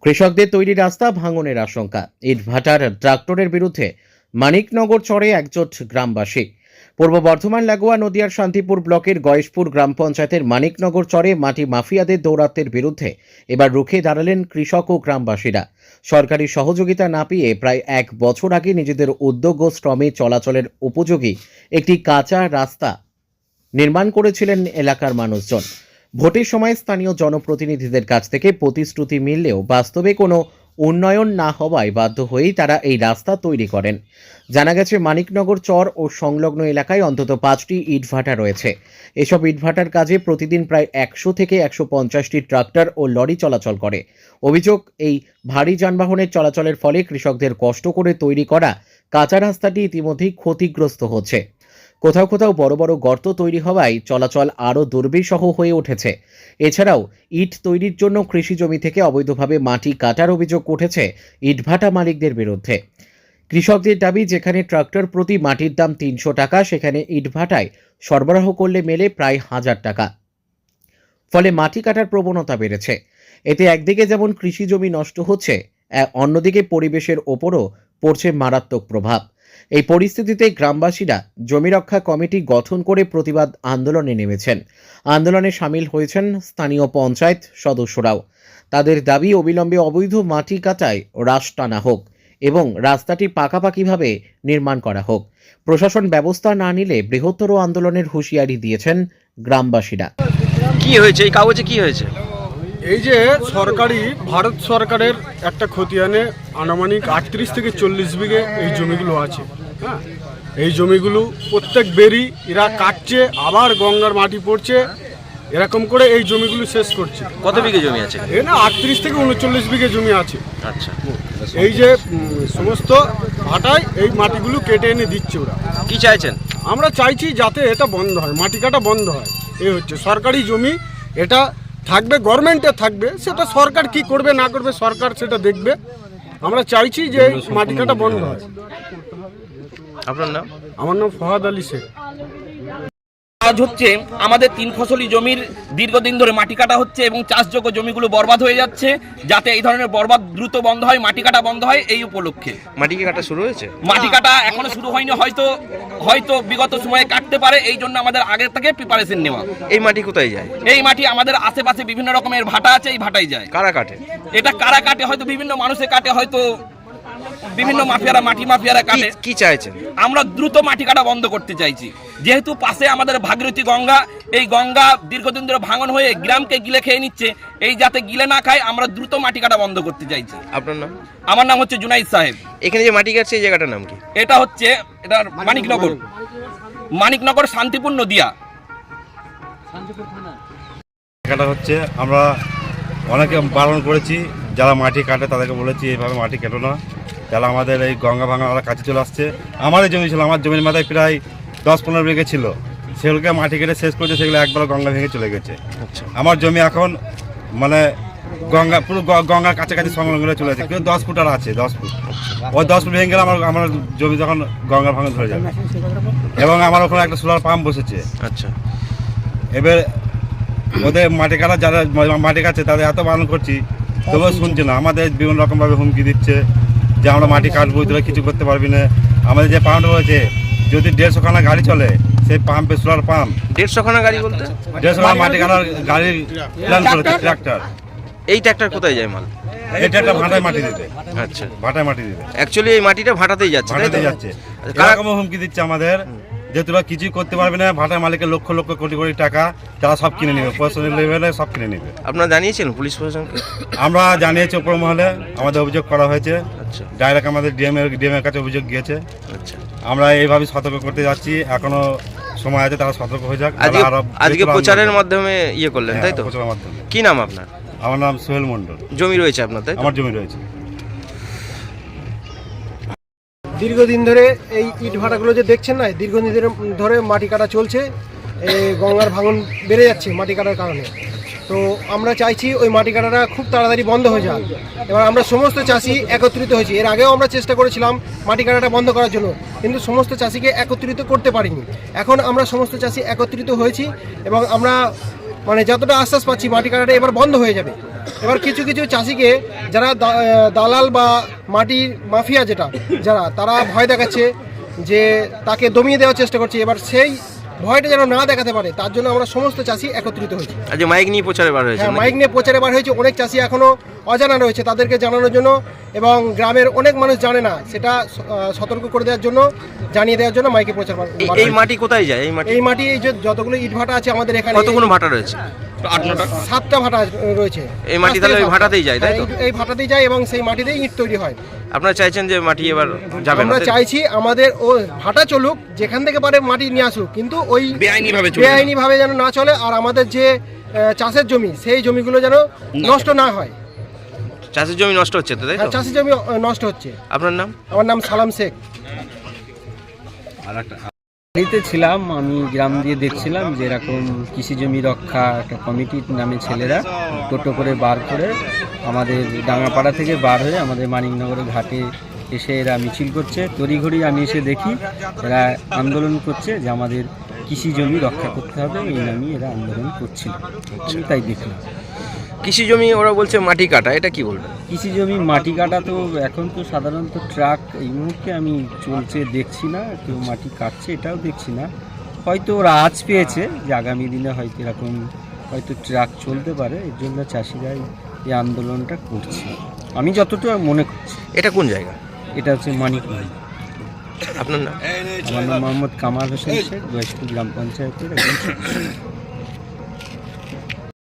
কৃষকদের তৈরি রাস্তা ভাঙনের আশঙ্কা, ইটভাটার ট্রাক্টরের বিরুদ্ধে মানিকনগর চরে একজোট গ্রামবাসী। পূর্ব বর্ধমান লাগোয়া নদিয়ার শান্তিপুর ব্লকের গয়েশপুর গ্রাম পঞ্চায়েতের মানিকনগর চরে মাটি মাফিয়াদের দৌরাত্ম্যের বিরুদ্ধে এবার রুখে দাঁড়ালেন কৃষক ও গ্রামবাসীরা। সরকারি সহযোগিতা না পেয়ে প্রায় 1 বছর আগে নিজেদের উদ্যোগ ও শ্রমে চলাচলের উপযোগী একটি কাঁচা রাস্তা নির্মাণ করেছিলেন এলাকার মানুষজন। ভোটের সময় স্থানীয় জনপ্রতিনিধিদের কাছ থেকে প্রতিশ্রুতি মিললেও বাস্তবে কোনো উন্নয়ন না হওয়ায় বাধ্য হয়েই তারা এই রাস্তা তৈরি করেন। জানা গেছে মানিকনগর চর ও সংলগ্ন এলাকায় অন্তত 5টি ইটভাটা রয়েছে। এসব ইটভাটার কাজে প্রতিদিন প্রায় 100 থেকে 150টি ট্রাক্টর ও লরি চলাচল করে। অভিযোগ, এই ভারী যানবাহনের চলাচলের ফলে কৃষকদের কষ্ট করে তৈরি করা কাঁচা রাস্তাটি ইতিমধ্যেই ক্ষতিগ্রস্ত হচ্ছে। কোথাও কোথাও বড় বড় গর্ত তৈরি হওয়ায় চলাচল আরও দুর্বিষহ হয়ে উঠেছে। এছাড়াও ইট তৈরির জন্য কৃষি জমি থেকে অবৈধভাবে মাটি কাটার অভিযোগ উঠেছে ইটভাটা মালিকদের বিরুদ্ধে। কৃষকদের দাবি, যেখানে ট্রাক্টর প্রতি মাটির দাম 300 টাকা, সেখানে ইটভাটায় সরবরাহ করলে মেলে প্রায় 1000 টাকা। ফলে মাটি কাটার প্রবণতা বেড়েছে। এতে একদিকে যেমন কৃষি জমি নষ্ট হচ্ছে, অন্যদিকে পরিবেশের ওপরও পড়ছে মারাত্মক প্রভাব। এই পরিস্থিতিতে গ্রামবাসীরা জমি রক্ষা কমিটি গঠন করে প্রতিবাদ আন্দোলনে নেমেছেন। আন্দোলনে সামিল হয়েছেন স্থানীয় পঞ্চায়েত সদস্যরাও। তাদের দাবি, অবিলম্বে অবৈধ মাটি কাটায় রাশ টানা হোক এবং রাস্তাটি পাকাপাকিভাবে নির্মাণ করা হোক। প্রশাসন ব্যবস্থা না নিলে বৃহত্তর আন্দোলনের হুঁশিয়ারি দিয়েছেন গ্রামবাসীরা। কি হয়েছে এই কাগজে, কি হয়েছে? এই যে ভারত সরকারের একটা খতিয়ানে আনুমানিক 38 থেকে 40 বিঘে এই জমিগুলো আছে। হ্যাঁ, এই জমিগুলো প্রত্যেক বেরি এরা কাটছে, আবার গঙ্গার মাটি পড়ছে, এরকম করে এই জমিগুলো শেষ করছে। কত বিঘে জমি আছে? এই না 38 থেকে 39 বিঘে জমি আছে। আচ্ছা, এই যে সমস্ত ভাটায় এই মাটিগুলো কেটে এনে দিচ্ছে ওরা। কি চাইছেন? আমরা চাইছি যাতে এটা বন্ধ হয়, মাটি কাটা বন্ধ হয়। এই হচ্ছে সরকারি জমি, এটা থাকবে গভর্নমেন্টে থাকবে, সেটা সরকার কি করবে না করবে সরকার সেটা দেখবে। আমরা চাইছি যে মাটি কাটা বন্ধ হয়। আপনার নাম? আমার নাম ফহাদ আলী শেখ। কাজ হচ্ছে আমাদের 3 ফসলি জমির দীর্ঘদিন ধরে মাটি কাটা হচ্ছে এবং চাষযোগ্য জমিগুলো বরবাদ হয়ে যাচ্ছে। যাতে এই ধরনের বরবাদ দ্রুত বন্ধ হয়, মাটি কাটা বন্ধ হয়, এই উপলক্ষে। মাটি কি কাটা শুরু হয়েছে? মাটি কাটা এখনো শুরু হয়নি, হয়তো বিগত সময়ে কাটতে পারে, এই জন্য আমাদের আগে থেকে প্রিপারেশন নেওয়া। এই মাটি কোথায় যায়? এই মাটি আমাদের আশেপাশে বিভিন্ন রকমের ভাটা আছে, এই ভাটায় যায়। কারা কাটে? এটা কারা কাটে, হয়তো বিভিন্ন মানুষে কাটে, হয়তো বিভিন্ন মাফিয়ারা, মাটি মাফিয়ারা কাটে। কি চাইছেন? আমরা দ্রুত মাটি কাটা বন্ধ করতে চাইছি। যেহেতু পাশে আমাদের ভাগীরথী গঙ্গা, এই গঙ্গা দীর্ঘদিন ধরে ভাঙন হয়ে গ্রামকে গিলে খেয়ে নিচ্ছে। এই যাতে গিলে না খায়, আমরা দ্রুত মাটি কাটা বন্ধ করতে চাইছি। আপনার নাম? আমার নাম হচ্ছে জুনাইদ সাহেব। এখানে যে মাটি কাটছে এই জায়গাটার নাম কি? এটা হচ্ছে মানিকনগর শান্তিপুর নদিয়া। কাটা হচ্ছে, আমরা অনেকে বারণ করেছি, যারা মাটি কাটে তাদেরকে বলেছি এইভাবে মাটি কেটো না, তাহলে আমাদের এই গঙ্গা ভাঙা কাছে চলে আসছে। আমাদের জমি ছিল, আমার জমির মাথায় প্রায় 10-15 বিঘে ছিল, সেগুলোকে মাটি কেটে শেষ করেছে, সেগুলো একবার গঙ্গা ভেঙে চলে গেছে। আমার জমি এখন মানে গঙ্গা পুরো গঙ্গার কাছাকাছি সংলগ্ন চলে যাচ্ছে, কিন্তু 10 ফুট আর আছে, 10 ফুট। ওই 10 ফুট ভেঙে গেলে আমার জমি যখন গঙ্গার ভাঙন ধরে যাবে। এবং আমার ওখানে একটা সোলার পাম্প বসেছে। আচ্ছা, এবার ওদের মাটি কাটা, যারা মাটি কাটছে তাদের এত বারণ করছি, তবুও শুনছে না। আমাদের বিভিন্ন রকমভাবে হুমকি দিচ্ছে যে আমরা মাটি কাটবো, তোরা কিছু করতে পারবি না। আমাদের যে পাম্প রয়েছে, যদি 150 খানা গাড়ি চলে, সেই পাম্পে সোলার পাম্প 150 খানা গাড়ি বলতে? 150 খানা মাটি কাটার গাড়ির প্ল্যান করেছে ট্রাক্টর। এই ট্রাক্টর কোথায় যায় মাল? এই ট্রাক্টর ভাটায় মাটি দিতে। আচ্ছা, ভাটায় মাটি দিতে, অ্যাকচুয়ালি এই মাটিটা ভাটাতেই যাচ্ছে, তাই তো? ভাটাতেই যাচ্ছে। এরকম হুমকি দিচ্ছে আমাদের যে তোরা কিছুই করতে পারবি না, ভাটার মালিকের লক্ষ লক্ষ কোটি কোটি টাকা তারা সব কিনে নেবে, প্রশাসনের লেভেলে সব কিনে নেবে। আপনারা জানিয়েছেন পুলিশ প্রশাসনকে? আমরা জানিয়েছি, উপর মহলে আমাদের অভিযোগ করা হয়েছে। আচ্ছা, ডাইরেক্ট আমাদের ডিএমের কাছে অভিযোগ গিয়েছে। আচ্ছা, আমরা এইভাবে সতর্ক করতে যাচ্ছি, এখনো সময় আছে, তারা সতর্ক হয়ে যাক। আজকে প্রচারের মাধ্যমে ইয়ে করলেন, তাই তো? প্রচারের মাধ্যমে। কি নাম আপনার? আমার নাম সোহেল মন্ডল। জমি রয়েছে আপনার, তাই? আমার জমি রয়েছে। দীর্ঘদিন ধরে এই ইট ভাটাগুলো যে দেখছেন না, দীর্ঘদিন ধরে মাটি কাটা চলছে। এই গঙ্গার ভাঙন বেড়ে যাচ্ছে মাটি কাটার কারণে। তো আমরা চাইছি ওই মাটি কাটাটা খুব তাড়াতাড়ি বন্ধ হয়ে যাক। এবার আমরা সমস্ত চাষি একত্রিত হয়েছি। এর আগেও আমরা চেষ্টা করেছিলাম মাটি কাটাটা বন্ধ করার জন্য, কিন্তু সমস্ত চাষিকে একত্রিত করতে পারিনি। এখন আমরা সমস্ত চাষি একত্রিত হয়েছি এবং আমরা মানে যতটা আশ্বাস পাচ্ছি মাটি কাটাটা এবার বন্ধ হয়ে যাবে। এবার কিছু কিছু চাষিকে যারা দালাল বা মাটির মাফিয়া যারা তারা ভয় দেখাচ্ছে, যে তাকে দমিয়ে দেওয়ার চেষ্টা করছে। এবার সেই ভয়টা যেন না দেখাতে পারে তার জন্য আমরা সমস্ত চাষি একত্রিত হয়েছি। আজ মাইক নিয়ে প্রচারে বার হয়েছে হ্যাঁ, মাইক নিয়ে প্রচারে বার হয়েছে। অনেক চাষি এখনো অজানা রয়েছে, তাদেরকে জানানোর জন্য, এবং গ্রামের অনেক মানুষ জানে না, সেটা সতর্ক করে দেওয়ার জন্য, জানিয়ে দেওয়ার জন্য মাইকে প্রচার বার এই হয়েছে। মাটি কোথায় যায়? এই মাটি এই মাটি এই যে যতগুলো ইট ভাটা আছে আমাদের এখানে, কতগুলো ভাটা রয়েছে? 7টা ভাটা রয়েছে। এই মাটি তাহলে ওই ভাটাতেই যায়, তাই তো? হ্যাঁ, এই ভাটাতেই যায় এবং সেই মাটিতেই ইট তৈরি হয়। আপনারা চাইছেন যে মাটি এবার যাবে না? আমরা চাইছি আমাদের ও ভাটা চলুক, যেখান থেকে পারে মাটি নিয়ে আসুক, কিন্তু ওই বেআইনি ভাবে যেন না চলে। আর আমাদের যে চাষের জমি, সেই জমিগুলো যেন নষ্ট না হয়। চাষের জমি নষ্ট হচ্ছে তো, তাই তো? চাষের জমি নষ্ট হচ্ছে। আপনার নাম? আমার নাম সালাম শেখ। বাড়িতে ছিলাম, আমি গ্রাম দিয়ে দেখছিলাম যে এরকম কৃষি জমি রক্ষা একটা কমিটির নামে ছেলেরা টোটো করে বার করে আমাদের ডাঙ্গাপাড়া থেকে বার হয়ে আমাদের মানিকনগরের ঘাটে এসে এরা মিছিল করছে। তড়িঘড়ি আমি এসে দেখি এরা আন্দোলন করছে যে আমাদের কৃষি জমি রক্ষা করতে হবে, এই নামে এরা আন্দোলন করছিল। আমি তাই দেখলাম। কৃষি জমি ওরা বলছে মাটি কাটা, এটা কি বলবেন? কৃষি জমি মাটি কাটা তো এখন তো সাধারণত ট্রাক এই মুহূর্তে আমি চলছে দেখছি না, কেউ মাটি কাটছে এটাও দেখছি না। হয়তো ওরা আজ পেয়েছে যে আগামী দিনে হয়তো এরকম হয়তো ট্রাক চলতে পারে, এর জন্য চাষিরা এই আন্দোলনটা করছে আমি যতটা মনে করছি। এটা কোন জায়গা? এটা হচ্ছে মানিকনগর। আপনার নাম? আমার নাম মোহাম্মদ কামাল হোসেন শেখ, গয়েশপুর গ্রাম পঞ্চায়েতের একজন সদস্য।